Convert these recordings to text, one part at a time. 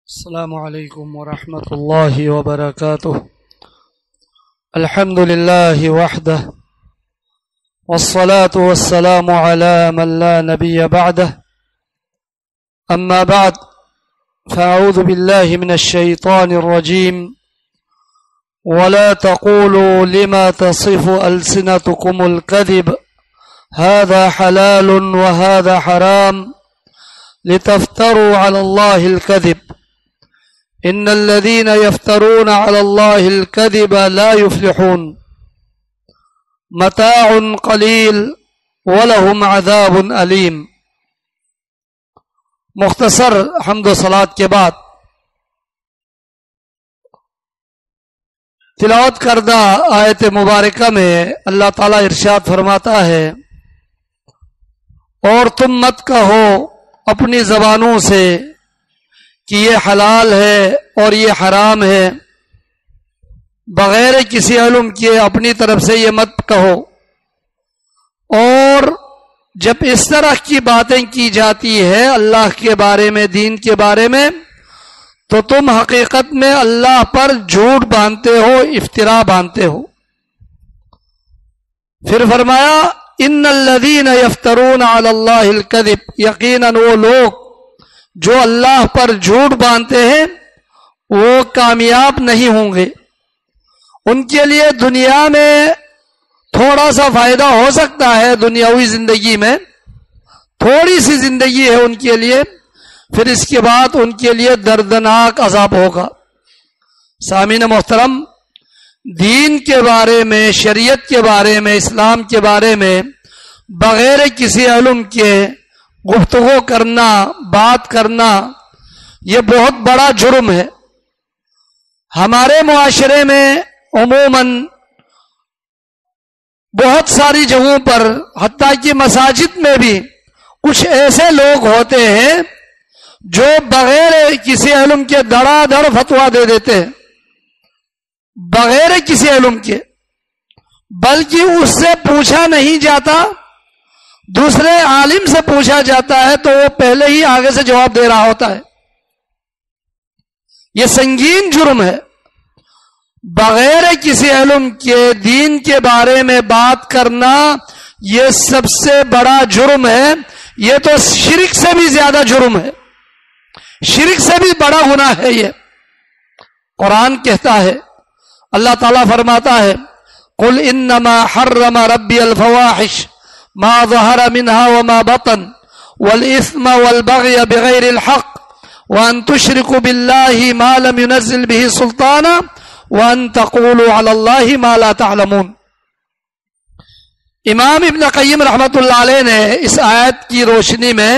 السلام علیکم ورحمۃ اللہ وبرکاتہ۔ الحمد للہ وحدہ والصلاة والسلام على من لا نبی بعدہ، اما بعد فاعوذ باللہ من الشیطان الرجیم ولا تقولوا لما تصف ألسنتكم الكذب هذا حلال وهذا حرام لتفتروا على الله الكذب ان الذين يفترون على الله الكذب لا يفلحون متاع قليل ولهم عذاب أليم۔ مختصر حمد و صلات کے بعد تلاوت کردہ آیت مبارکہ میں اللہ تعالیٰ ارشاد فرماتا ہے، اور تم مت کہو اپنی زبانوں سے کہ یہ حلال ہے اور یہ حرام ہے، بغیر کسی علم کے اپنی طرف سے یہ مت کہو۔ اور جب اس طرح کی باتیں کی جاتی ہے اللہ کے بارے میں، دین کے بارے میں، تو تم حقیقت میں اللہ پر جھوٹ باندھتے ہو، افترا باندھتے ہو۔ پھر فرمایا ان الذین یفترون علی اللہ الکذب، یقیناً وہ لوگ جو اللہ پر جھوٹ باندھتے ہیں وہ کامیاب نہیں ہوں گے۔ ان کے لیے دنیا میں تھوڑا سا فائدہ ہو سکتا ہے، دنیاوی زندگی میں تھوڑی سی زندگی ہے ان کے لیے، پھر اس کے بعد ان کے لیے دردناک عذاب ہوگا۔ سامعین محترم، دین کے بارے میں، شریعت کے بارے میں، اسلام کے بارے میں بغیر کسی علم کے گفتگو کرنا، بات کرنا، یہ بہت بڑا جرم ہے۔ ہمارے معاشرے میں عموماً بہت ساری جگہوں پر، حتیٰ کہ مساجد میں بھی کچھ ایسے لوگ ہوتے ہیں جو بغیر کسی علم کے دڑا دڑ فتویٰ دے دیتے ہیں، بغیر کسی علم کے، بلکہ اس سے پوچھا نہیں جاتا، دوسرے عالم سے پوچھا جاتا ہے تو وہ پہلے ہی آگے سے جواب دے رہا ہوتا ہے۔ یہ سنگین جرم ہے۔ بغیر کسی علم کے دین کے بارے میں بات کرنا یہ سب سے بڑا جرم ہے۔ یہ تو شرک سے بھی زیادہ جرم ہے، شرک سے بھی بڑا گناہ ہے یہ۔ قرآن کہتا ہے، اللہ تعالیٰ فرماتا ہے، قل انما حرم ربی الفواحش ما ظہر منها وما بطن والاثم والبغی بغیر الحق وان تشرکوا باللہ ما لم ينزل به سلطانا وان تقولوا علی اللہ ما لا تعلمون۔ امام ابن قیم رحمۃ اللہ علیہ نے اس آیت کی روشنی میں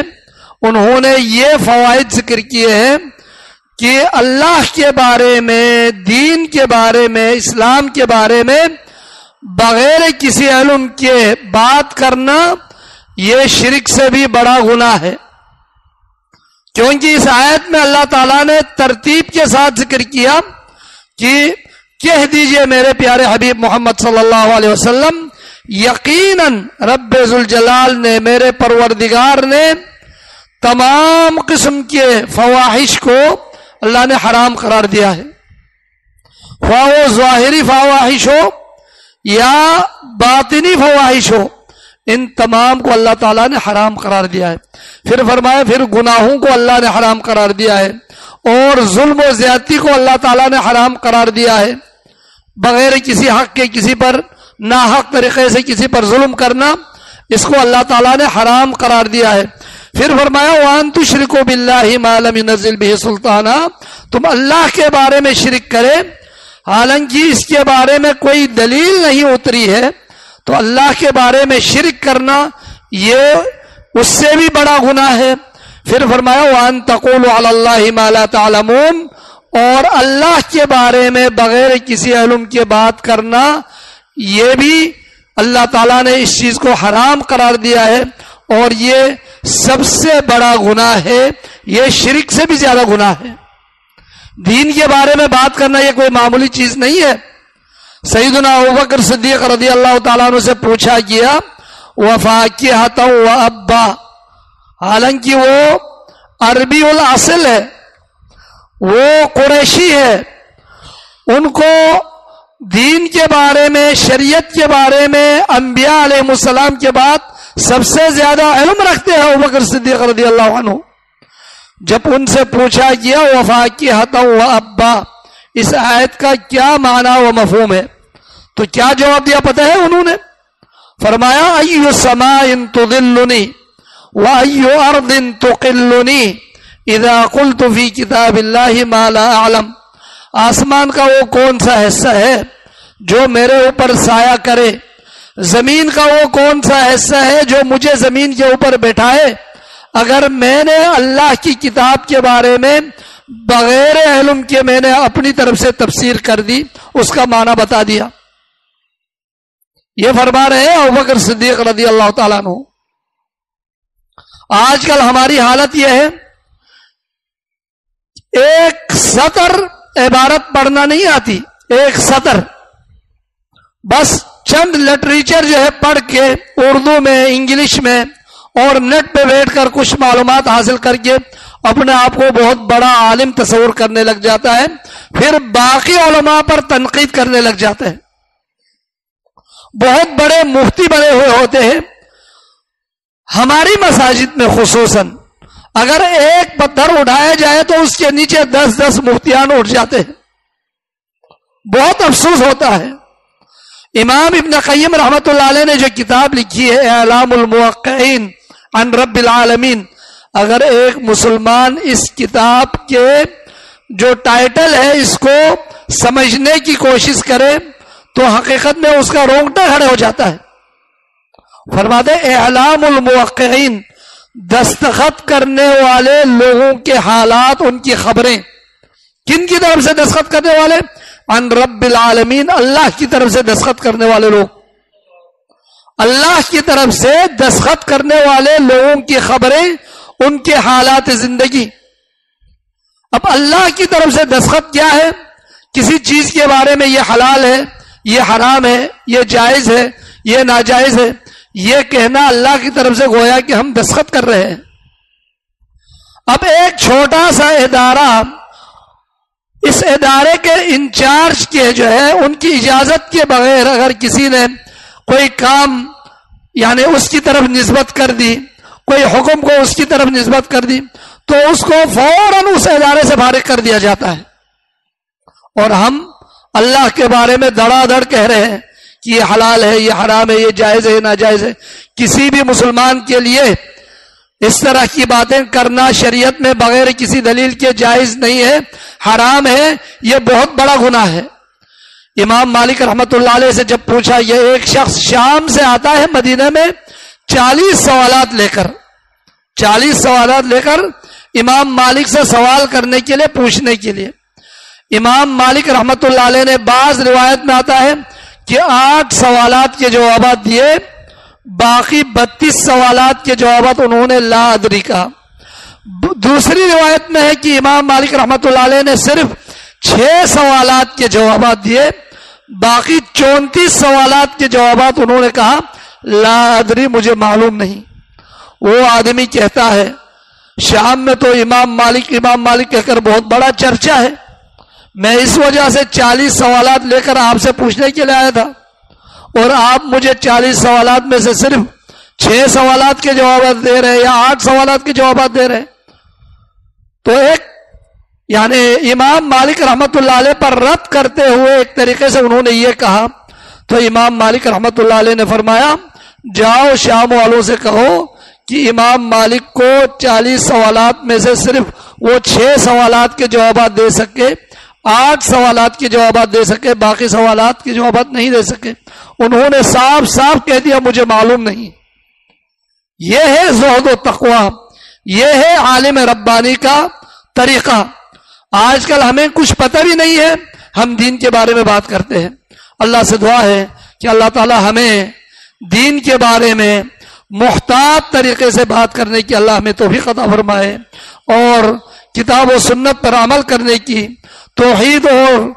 انہوں نے یہ فوائد ذکر کیے ہیں کہ اللہ کے بارے میں، دین کے بارے میں، اسلام کے بارے میں بغیر کسی علم کے بات کرنا یہ شرک سے بھی بڑا گناہ ہے۔ کیونکہ اس آیت میں اللہ تعالیٰ نے ترتیب کے ساتھ ذکر کیا کہ کہہ دیجئے میرے پیارے حبیب محمد صلی اللہ علیہ وسلم، یقیناً رب ذوالجلال نے، میرے پروردگار نے تمام قسم کے فواحش کو اللہ نے حرام قرار دیا ہے، خواہ وہ ظاہری فواحش ہو یا باطنی فواحش ہو، ان تمام کو اللہ تعالیٰ نے حرام قرار دیا ہے۔ پھر فرمایا، پھر گناہوں کو اللہ نے حرام قرار دیا ہے، اور ظلم و زیادتی کو اللہ تعالیٰ نے حرام قرار دیا ہے۔ بغیر کسی حق کے کسی پر ناحق طریقے سے کسی پر ظلم کرنا، اس کو اللہ تعالیٰ نے حرام قرار دیا ہے۔ پھر فرمایا وَأَن تُشْرِكُوا بِاللَّهِ مَا لَمْ يُنَزِّلْ بِهِ سُلْطَانًا، تم اللہ کے بارے میں شرک کرے حالانکہ اس کے بارے میں کوئی دلیل نہیں اتری ہے، تو اللہ کے بارے میں شرک کرنا یہ اس سے بھی بڑا گناہ ہے۔ پھر فرمایا وَأَن تَقُولُوا عَلَى اللَّهِ مَا لَا تَعْلَمُونَ، اور اللہ کے بارے میں بغیر کسی علم کے بات کرنا یہ بھی اللہ تعالیٰ نے اس چیز کو حرام قرار دیا ہے، اور یہ سب سے بڑا گناہ ہے، یہ شرک سے بھی زیادہ گناہ ہے۔ دین کے بارے میں بات کرنا یہ کوئی معمولی چیز نہیں ہے۔ سیدنا ابوبکر صدیق رضی اللہ تعالیٰ عنہ سے پوچھا گیا وفاکہۃ وابا، حالانکہ وہ عربی الاصل ہے، وہ قریشی ہے، ان کو دین کے بارے میں، شریعت کے بارے میں انبیاء علیہ السلام کے بعد سب سے زیادہ علم رکھتے ہیں ابوبکر صدیق رضی اللہ عنہ۔ جب ان سے پوچھا گیا وفاقیۃ و ابا، اس آیت کا کیا معنی و مفہوم ہے، تو کیا جواب دیا پتہ ہے انہوں نے؟ فرمایا ایو سماء تضلنی وایو ارض تقلنی اذا قلت فی کتاب اللہ ما لا اعلم، آسمان کا وہ کون سا حصہ ہے جو میرے اوپر سایہ کرے، زمین کا وہ کون سا حصہ ہے جو مجھے زمین کے اوپر بٹھائے، اگر میں نے اللہ کی کتاب کے بارے میں بغیر علم کے میں نے اپنی طرف سے تفسیر کر دی، اس کا معنی بتا دیا۔ یہ فرما رہے ہیں ابوبکر صدیق رضی اللہ تعالیٰ عنہ۔ آج کل ہماری حالت یہ ہے، ایک سطر عبارت پڑھنا نہیں آتی، ایک سطر بس چند لٹریچر جو ہے پڑھ کے اردو میں، انگلش میں اور نیٹ پہ بیٹھ کر کچھ معلومات حاصل کر کے اپنے آپ کو بہت بڑا عالم تصور کرنے لگ جاتا ہے، پھر باقی علماء پر تنقید کرنے لگ جاتے ہیں۔ بہت بڑے مفتی بنے ہوئے ہوتے ہیں، ہماری مساجد میں خصوصاً اگر ایک پتھر اٹھایا جائے تو اس کے نیچے 10 مفتیان اٹھ جاتے ہیں، بہت افسوس ہوتا ہے۔ امام ابن قیم رحمۃ اللہ علیہ نے جو کتاب لکھی ہے اعلام الموقعین عن رب العالمین، اگر ایک مسلمان اس کتاب کے جو ٹائٹل ہے اس کو سمجھنے کی کوشش کرے تو حقیقت میں اس کا رونگٹا کھڑے ہو جاتا ہے۔ فرماتے اعلام الموقعین، دستخط کرنے والے لوگوں کے حالات، ان کی خبریں، کن کی طرف سے دستخط کرنے والے؟ عن رب العالمین، اللہ کی طرف سے دستخط کرنے والے لوگ، اللہ کی طرف سے دستخط کرنے والے لوگوں کی خبریں، ان کے حالات زندگی۔ اب اللہ کی طرف سے دستخط کیا ہے؟ کسی چیز کے بارے میں یہ حلال ہے، یہ حرام ہے، یہ جائز ہے، یہ ناجائز ہے، یہ کہنا اللہ کی طرف سے گویا کہ ہم دستخط کر رہے ہیں۔ اب ایک چھوٹا سا ادارہ، اس ادارے کے انچارج کے جو ہے ان کی اجازت کے بغیر اگر کسی نے کوئی کام یعنی اس کی طرف نسبت کر دی، کوئی حکم کو اس کی طرف نسبت کر دی، تو اس کو فوراً اس ادارے سے فارغ کر دیا جاتا ہے۔ اور ہم اللہ کے بارے میں دڑا دڑ کہہ رہے ہیں کہ یہ حلال ہے، یہ حرام ہے، یہ جائز ہے، یہ ناجائز ہے۔ کسی بھی مسلمان کے لیے اس طرح کی باتیں کرنا شریعت میں بغیر کسی دلیل کے جائز نہیں ہے، حرام ہے، یہ بہت بڑا گناہ ہے۔ امام مالک رحمت اللہ علیہ سے جب پوچھا، یہ ایک شخص شام سے آتا ہے مدینہ میں 40 سوالات لے کر، 40 سوالات لے کر امام مالک سے سوال کرنے کے لیے، پوچھنے کے لیے۔ امام مالک رحمت اللہ علیہ نے بعض روایت میں آتا ہے کہ 8 سوالات کے جوابات دیے، باقی 32 سوالات کے جوابات انہوں نے لا ادری کہا۔ دوسری روایت میں ہے کہ امام مالک رحمت اللہ علیہ نے صرف 6 سوالات کے جوابات دیے، باقی 34 سوالات کے جوابات انہوں نے کہا لا ادری، مجھے معلوم نہیں۔ وہ آدمی کہتا ہے شام میں تو امام مالک کہہ کر بہت بڑا چرچا ہے، میں اس وجہ سے 40 سوالات لے کر آپ سے پوچھنے کے لیے آیا تھا، اور آپ مجھے 40 سوالات میں سے صرف 6 سوالات کے جوابات دے رہے یا 8 سوالات کے جوابات دے رہے۔ تو ایک یعنی امام مالک رحمت اللہ علیہ پر رد کرتے ہوئے ایک طریقے سے انہوں نے یہ کہا، تو امام مالک رحمت اللہ علیہ نے فرمایا جاؤ شام والوں سے کہو کہ امام مالک کو 40 سوالات میں سے صرف وہ 6 سوالات کے جوابات دے سکے، 8 سوالات کے جوابات دے سکے، باقی سوالات کے جوابات نہیں دے سکے۔ انہوں نے صاف صاف کہہ دیا مجھے معلوم نہیں۔ یہ ہے زہد و تقوی، یہ ہے عالم ربانی کا طریقہ۔ آج کل ہمیں کچھ پتہ بھی نہیں ہے، ہم دین کے بارے میں بات کرتے ہیں۔ اللہ سے دعا ہے کہ اللہ تعالی ہمیں دین کے بارے میں محتاط طریقے سے بات کرنے کی اللہ ہمیں توفیق عطا فرمائے، اور کتاب و سنت پر عمل کرنے کی، توحید اور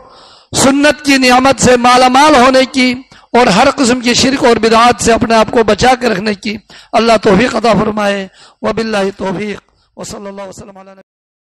سنت کی نعمت سے مالا مال ہونے کی، اور ہر قسم کی شرک اور بدعات سے اپنے آپ کو بچا کے رکھنے کی اللہ توفیق عطا فرمائے۔ وباللہ توفیق، وصلی اللہ وسلم علی نبی